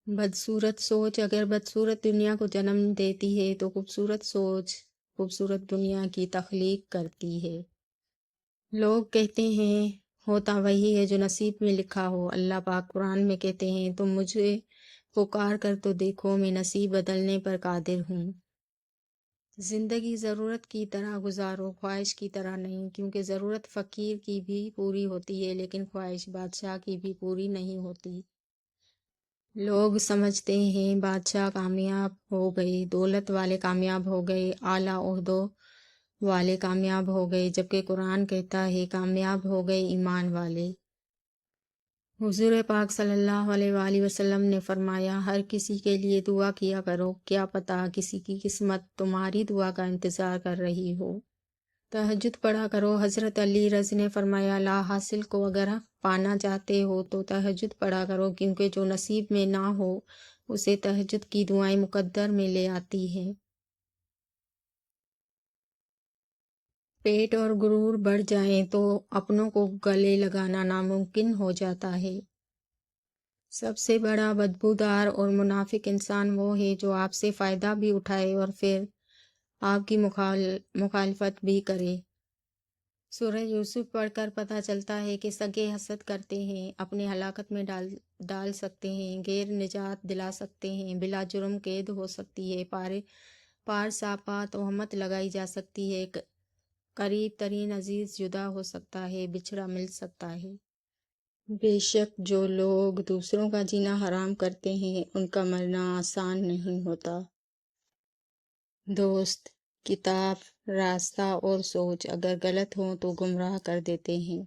بدصورت سوچ اگر بدصورت دنیا کو جنم دیتی ہے تو خوبصورت سوچ خوبصورت دنیا کی تخلیق کرتی ہے۔ لوگ کہتے ہیں ہوتا وہی ہے جو نصیب میں لکھا ہو۔ اللہ پاک قرآن میں کہتے ہیں تم مجھے پکار کر تو دیکھو میں نصیب بدلنے پر قادر ہوں۔ زندگی ضرورت کی طرح گزارو، خواہش کی طرح نہیں، کیونکہ ضرورت فقیر کی بھی پوری ہوتی ہے لیکن خواہش بادشاہ کی بھی پوری نہیں ہوتی۔ لوگ سمجھتے ہیں بادشاہ کامیاب ہو گئے، دولت والے کامیاب ہو گئے، اعلیٰ عہدوں والے کامیاب ہو گئے، جبکہ قرآن کہتا ہے کامیاب ہو گئے ایمان والے۔ حضور پاک صلی اللہ علیہ وآلہ وسلم نے فرمایا ہر کسی کے لیے دعا کیا کرو، کیا پتہ کسی کی قسمت تمہاری دعا کا انتظار کر رہی ہو۔ تہجد پڑھا کرو، حضرت علی رض نے فرمایا لا حاصل کو اگر پانا چاہتے ہو تو تہجد پڑھا کرو، کیونکہ جو نصیب میں نہ ہو اسے تہجد کی دعائیں مقدر میں لے آتی ہیں۔ پیٹ اور غرور بڑھ جائیں تو اپنوں کو گلے لگانا ناممکن ہو جاتا ہے۔ سب سے بڑا بدبودار اور منافق انسان وہ ہے جو آپ سے فائدہ بھی اٹھائے اور پھر آپ کی مخالفت بھی کرے۔ سورہ یوسف پڑھ کر پتہ چلتا ہے کہ سگے حسد کرتے ہیں، اپنے ہلاکت میں ڈال سکتے ہیں، غیر نجات دلا سکتے ہیں، بلا جرم قید ہو سکتی ہے، پار ساپا تہمت لگائی جا سکتی ہے، قریب ترین عزیز جدا ہو سکتا ہے، بچھڑا مل سکتا ہے۔ بے شک جو لوگ دوسروں کا جینا حرام کرتے ہیں ان کا مرنا آسان نہیں ہوتا۔ دوست، کتاب، راستہ اور سوچ اگر غلط ہوں تو گمراہ کر دیتے ہیں۔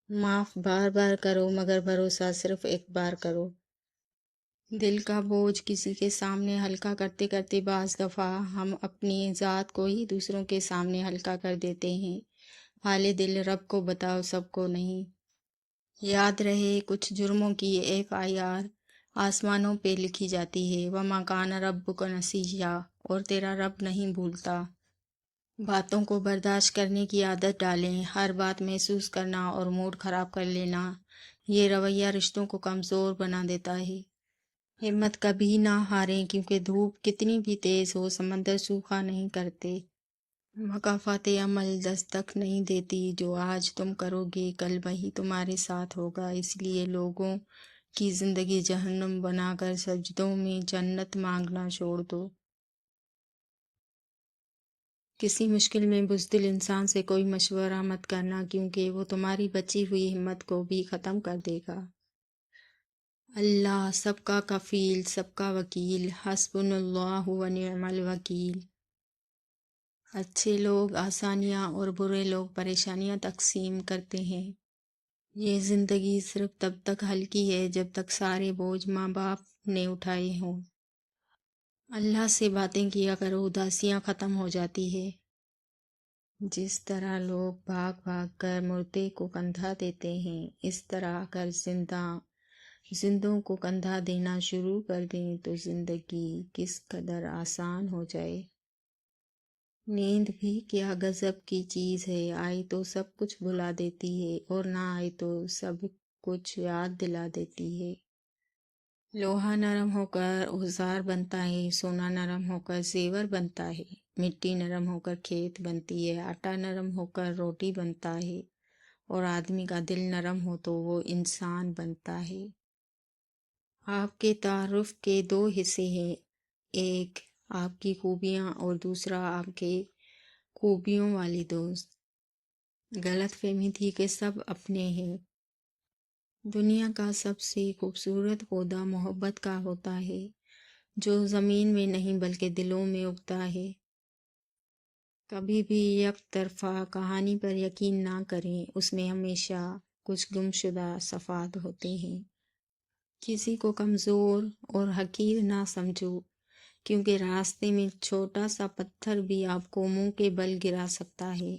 معاف بار بار کرو مگر بھروسہ صرف ایک بار کرو۔ دل کا بوجھ کسی کے سامنے ہلکا کرتے کرتے بعض دفعہ ہم اپنی ذات کو ہی دوسروں کے سامنے ہلکا کر دیتے ہیں۔ حال دل رب کو بتاؤ، سب کو نہیں۔ یاد رہے کچھ جرموں کی FIR آسمانوں پہ لکھی جاتی ہے، وَمَا كَانَ رَبُّكَ نَسِيًّا، اور تیرا رب نہیں بھولتا۔ باتوں کو برداشت کرنے کی عادت ڈالیں، ہر بات محسوس کرنا اور موڈ خراب کر لینا، یہ رویہ رشتوں کو کمزور بنا دیتا ہے۔ ہمت کبھی نہ ہاریں، کیونکہ دھوپ کتنی بھی تیز ہو سمندر سوکھا نہیں کرتے۔ مکافات عمل دستک نہیں دیتی، جو آج تم کرو گے کل وہی تمہارے ساتھ ہوگا، اس لیے لوگوں کی زندگی جہنم بنا کر سجدوں میں جنت مانگنا چھوڑ دو۔ کسی مشکل میں بزدل انسان سے کوئی مشورہ مت کرنا، کیونکہ وہ تمہاری بچی ہوئی ہمت کو بھی ختم کر دے گا۔ اللہ سب کا کفیل، سب کا وکیل، حسبنا اللہ ونعم الوکیل۔ اچھے لوگ آسانیاں اور برے لوگ پریشانیاں تقسیم کرتے ہیں۔ یہ زندگی صرف تب تک ہلکی ہے جب تک سارے بوجھ ماں باپ نے اٹھائے ہوں۔ اللہ سے باتیں کیا کرو، اداسیاں ختم ہو جاتی ہے۔ جس طرح لوگ بھاگ بھاگ کر مردے کو کندھا دیتے ہیں، اس طرح اگر زندوں کو کندھا دینا شروع کر دیں تو زندگی کس قدر آسان ہو جائے۔ نیند بھی کیا غضب کی چیز ہے، آئی تو سب کچھ بھلا دیتی ہے اور نہ آئی تو سب کچھ یاد دلا دیتی ہے۔ لوہا نرم ہو کر اوزار بنتا ہے، سونا نرم ہو کر زیور بنتا ہے، مٹی نرم ہو کر کھیت بنتی ہے، آٹا نرم ہو کر روٹی بنتا ہے، اور آدمی کا دل نرم ہو تو وہ انسان بنتا ہے۔ آپ کے تعارف کے دو حصے ہیں، ایک آپ کی خوبیاں اور دوسرا آپ کے خوبیوں والی دوست۔ غلط فہمی تھی کہ سب اپنے ہیں۔ دنیا کا سب سے خوبصورت پودا محبت کا ہوتا ہے، جو زمین میں نہیں بلکہ دلوں میں اگتا ہے۔ کبھی بھی یک طرفہ کہانی پر یقین نہ کریں، اس میں ہمیشہ کچھ گمشدہ صفات ہوتے ہیں۔ کسی کو کمزور اور حقیر نہ سمجھو، کیونکہ راستے میں چھوٹا سا پتھر بھی آپ کو منہ کے بل گرا سکتا ہے۔